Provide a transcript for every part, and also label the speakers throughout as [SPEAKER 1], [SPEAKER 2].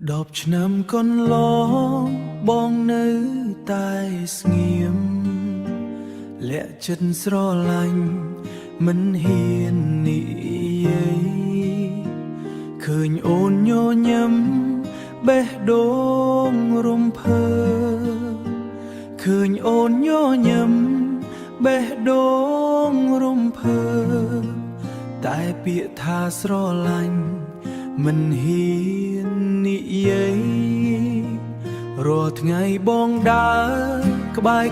[SPEAKER 1] 10 ឆ្នាំកន្លងបងនៅតែស្ងៀមលាក់ចិត្តស្រឡាញ់មិនហ៊ាននិយាយឃើញអូនញញឹមបេះដូងរំភើឃើញអូនញញឹមបេះដូងរំភើតែពាក្យថាស្រឡាញ់មិនហ៊ាននិយាយរាល់ថ្ងៃបងដើរក្បែរ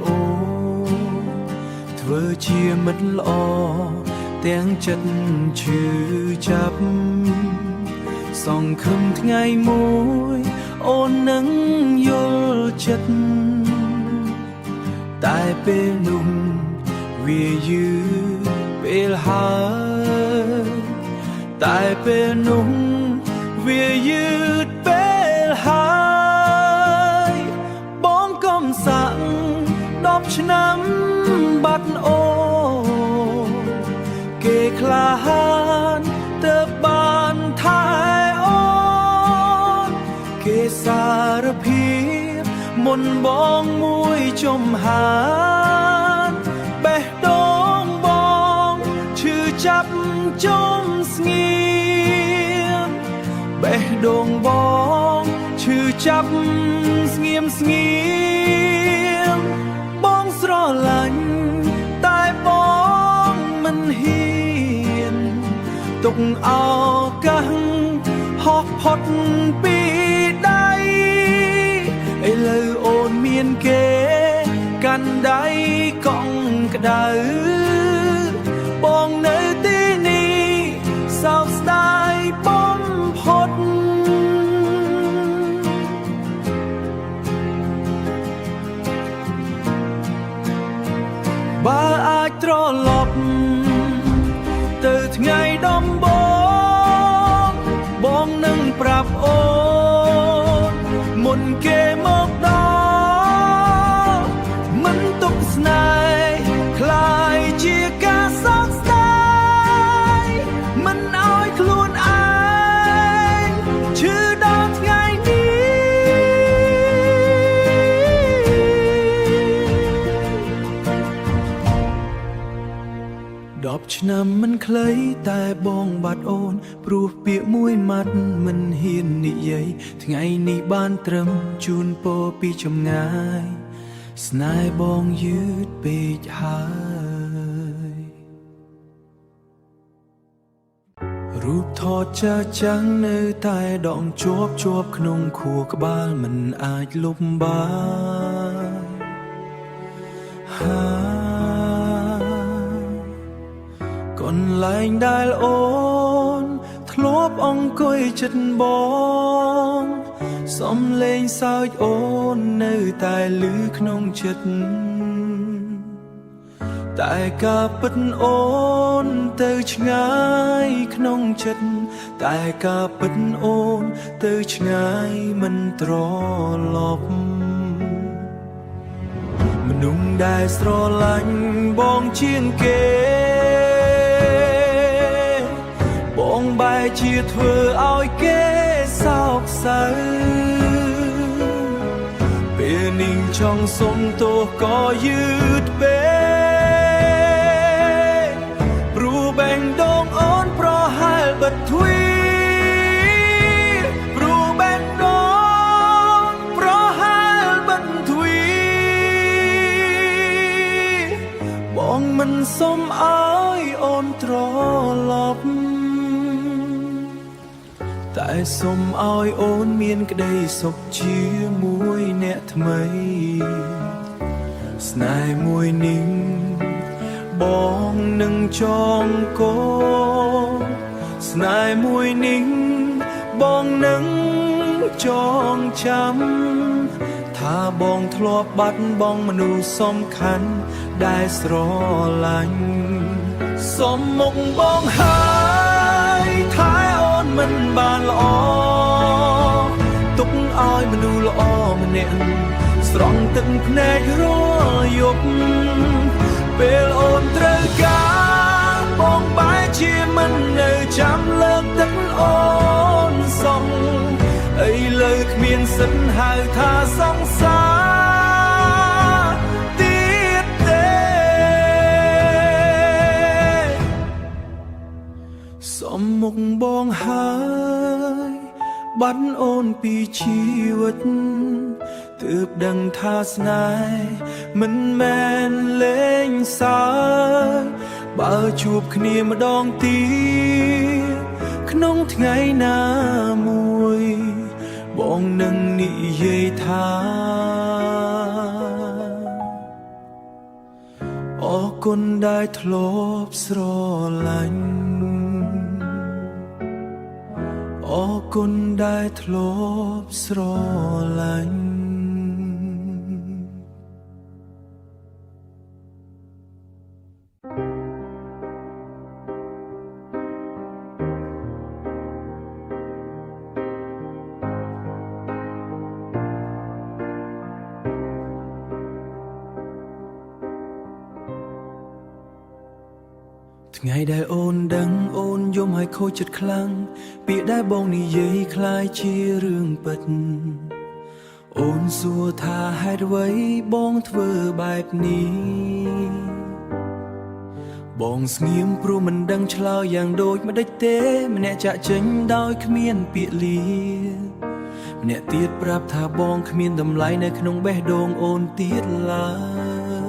[SPEAKER 1] អូធ្វើជាមិត្តល្អទាំងចិត្តឈឺចាប់សង្ឃឹមថ្ងៃមួយអូននឹងយល់ចិត្តតែពេលនោះវាយឺតពេលហើយតែពេលនោះវាយឺតពេលហើយបងកុំសាក់10 ឆ្នាំបាត់អូគេក្លាហានទៅបានថែអូនគេសារភាពមុនបងមួយចំហានបេះដូងបងឈឺចាប់ជុំស្ងៀមបេះដូងបងឈឺចាប់ស្ងៀមបងស្រឡាញ់តែបងមិនហ៊ានទុកឱកាសហោះផុតពីដៃឥឡូវអូនមានគេកាន់ដៃកង់ក្ដៅបងនៅទីនេះសោកស្ដាយបំផុតបើអាចត្រឡប់ទៅថ្ងៃដំបូងបងនឹងប្រាប់អូនមុនគេមកដល់មិនទុកស្នេហ៍คล้ายជាការសោកស្ដាយមិនឲ្យខ្លួនឯងឈឺដល់ថ្ងៃនេះ10 ឆ្នាំមិនខ្លីតែបងបាត់អូនព្រោះពាក្យមួយម៉ាត់មិនហ៊ាននិយាយថ្ងៃនេះបានត្រឹមជូនពរពីចម្ងាយស្នេហ៍បងយឺតពេកហើយរូបថតចាស់ចាំងនៅតែដងជាប់ក្នុងខួរក្បាលមិនអាចលុបបានកន្លែងដែលអូនធ្លាប់អង្គុយចិត្តបងសំឡេងសើចអូននៅតែឮក្នុងចិត្តតែការពិតអូនទៅឆ្ងាយក្នុងចិត្តតែការពិតអូនទៅឆ្ងាយមិនត្រឡប់មនុស្សដែលស្រឡាញ់បងជាងគេបងបែរជាធ្វើឲ្យគេសោកសៅពេលនាងចង់សុំទោសក៏យឺតពេកព្រោះបេះដូងអូនប្រហែលបិទទ្វារព្រោះបេះដូងប្រហែលបិទទ្វារបងមិនសុំឲ្យអូនត្រឡប់តែសុំឲ្យអូនមានក្តីសុខជាមួយអ្នកថ្មីស្នេហ៍មួយនេះបងនឹងចងកស្នេហ៍មួយនេះបងនឹងចងចាំថាបងធ្លាប់បាត់បង់មនុស្សសំខាន់ដែលស្រឡាញ់សុំមុខបងហើយថែអូនមិនបានល្អទុកឲ្យមនុស្សល្អម្នាក់ស្រង់ទឹកភ្នែករាល់យប់ពេលអូនត្រូវការបងបែរជាមិននៅចាំលើកទឹកអូនសោះ លើគ្មានសិនហៅថាសង្សារទៀតទេសំមុខបងហើយបាត់អូនពីជីវិតទើបដឹងថាស្នេហ៍មិនមែនលេងសើចបើជួបគ្នាម្ដងទៀតក្នុងថ្ងៃណាមួយបងនឹងនិយាយថាអរគុណដែលធ្លាប់ស្រឡាញ់អរគុណដែលធ្លាប់ស្រឡាញ់ថ្ងៃដែលអូនដឹងអូនយំឲ្យខូចចិត្តខ្លាំងពាក្យដែលបងនិយាយคล้ายជារឿងពិតអូនសួរថាហេតុអ្វីបងធ្វើបែបនេះបងស្ងៀមព្រោះមិនដឹងឆ្លើយយ៉ាងដូចម្ដេចទេម្នាក់ចាក់ចេញដោយគ្មានពាក្យលាម្នាក់ទៀតប្រាប់ថាបងគ្មានតម្លៃនៅក្នុងបេះដូងអូនទៀតឡើយ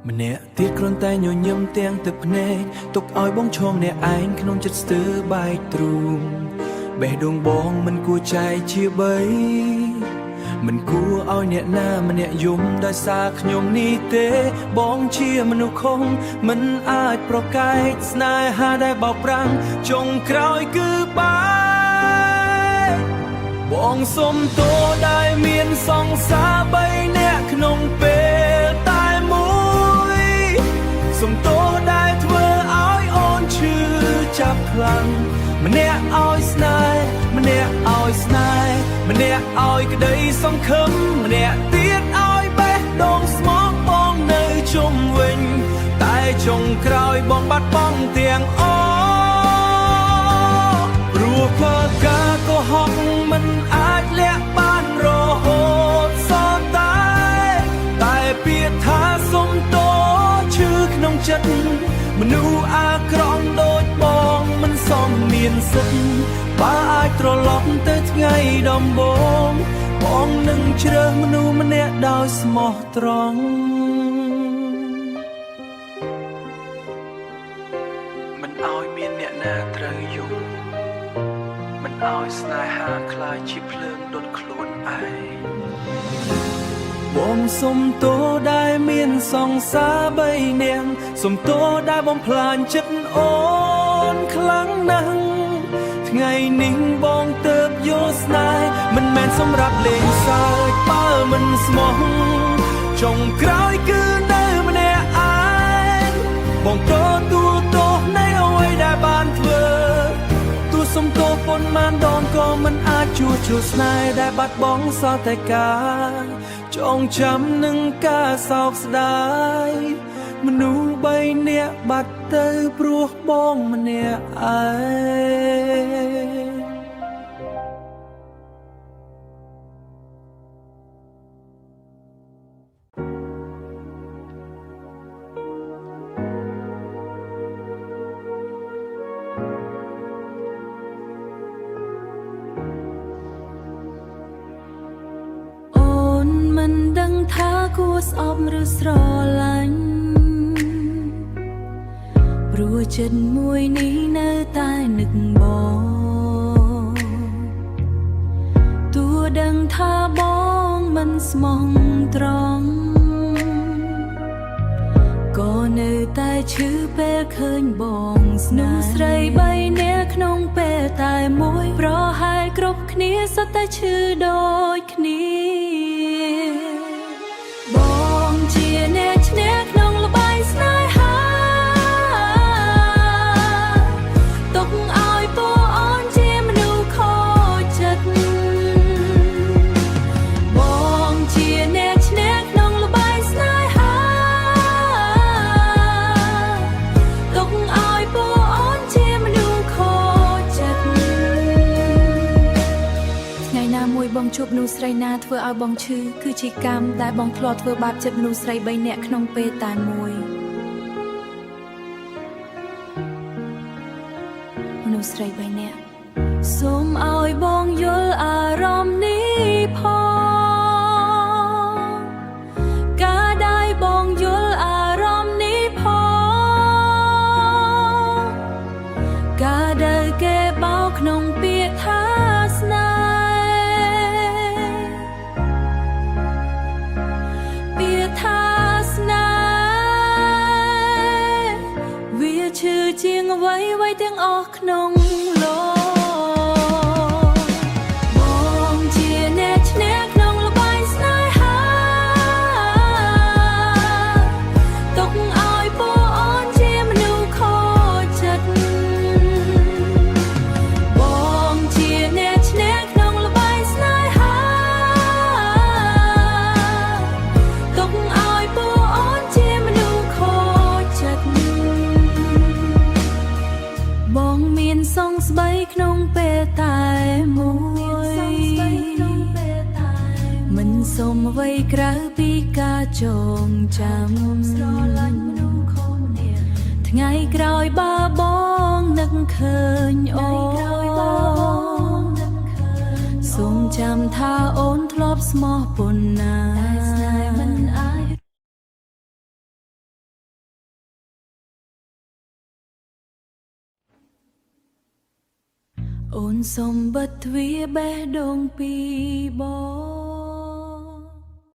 [SPEAKER 1] ម្នាក់ទៀតគ្រាន់តែញញឹមទាំងទឹកភ្នែកទុកឲ្យបងឈរម្នាក់ឯងក្នុងចិត្តស្ទើរបែកទ្រូងបេះដូងបងមិនគួរចែកជា3មិនគួរឲ្យអ្នកណាម្នាក់យំដោយសារខ្ញុំនេះទេបងជាមនុស្សខុសមិនអាចប្រកែកស្នេហាដែលបោកប្រាំងចុងក្រោយគឺបែកបងសុំទោសដែលមានសង្សារ3នាក់ក្នុងពេលតែមួយសុំទោសដែលធ្វើឲ្យអូនឈឺចាប់ខ្លាំងម្នាក់ឲ្យស្នេហ៍ម្នាក់ឲ្យស្នេហ៍ម្នាក់ឲ្យក្តីសង្ឃឹមម្នាក់ទៀតឲ្យបេះដូងស្មោះបងនៅជុំវិញតែចុងក្រោយបងបាត់បង់ទាំងអស់ព្រោះធ្វើការកុហកមិនអាចលាក់បានរហូតសតែពាក្យថាសុំទោសឈឺក្នុងចិត្តមនុស្សអាក្រក់ដូចបងមិនសមមានសិទ្ធិបើអាចត្រឡប់ទៅថ្ងៃដំបូងបងនឹងជ្រើសមនុស្សម្នាក់ដោយស្មោះត្រង់មិនឲ្យមានអ្នកណាត្រូវយំមិនឲ្យស្នេហាคล้ายជាភ្លើងដុតខ្លួនឯងបងសុំទោសដែលមានសង្សារ3នាក់សុំទោសដែលបំផ្លាញចិត្តអូនខ្លាំងណាស់ថ្ងៃនេះបងទៅយល់ស្នេហ៍មិនមែនសម្រាប់លេងសើចបើមិនស្មោះចុងក្រោយគឺនៅម្នាក់ឯងបងទទួលទោសនៃអ្វីដែលបានធ្វើទោះសុំទោសប៉ុន្មានដងក៏មិនអាចជួសជុលស្នេហ៍ដែលបាត់បង់សល់តែការចងចាំនឹងការសោកស្ដាយមនុស្ស3នាក់បាត់ទៅព្រោះបងម្នាក់ឯងថាគួរស្អប់ឬស្រឡាញ់ព្រោះចិត្តមួយនេះនៅតែនឹកបងទោះដឹងថាបងមិនស្មោះត្រង់ក៏នៅតែឈឺពេលឃើញបងស្នេហ៍ស្រី3នាក់ក្នុងពេលតែមួយប្រហែលគ្រប់គ្នាសុទ្ធតែឈឺដូចគ្នាបងជាអ្នកឈ្នះក្នុងល្បែងស្នេហាទុកឲ្យពួកអូនជាមនុស្សខូចចិត្តបងជាអ្នកឈ្នះក្នុងល្បែងស្នេហាទុកឲ្យពួកអូនជាមនុស្សខូចចិត្ត
[SPEAKER 2] បងជួបមនុស្សស្រីណាធ្វើឲ្យបងឈឺគឺជាកម្មដែលបងធ្លាប់ធ្វើបាបចិត្តមនុស្សស្រី3នាក់ក្នុងពេលតែមួយមនុស្សស្រី3នាក់សូមឲ្យបងយល់អារម្មណ៍នេះផងការដែលបងយល់អារម្មណ៍នេះផងការដែលគេបោកក្នុងពាក្យថាស្នេហ៍ពាក្យថាស្នេហ៍វាឈឺជាងអ្វីៗទាំងអស់ក្នុងលោកសងស្បីក្នុងពេលតែមួយមិនសូមអ្វីក្រៅពីការចងចាំស្រឡាញ់មនុស្សខុសគ្នាថ្ងៃក្រោយបើបងនឹកឃើញអូនសូមចាំថាអូនធ្លាប់ស្មោះប៉ុណ្ណាស្នេហ៍មិនអាចអូនសូមបិទទ្វារបេះដូងពីបង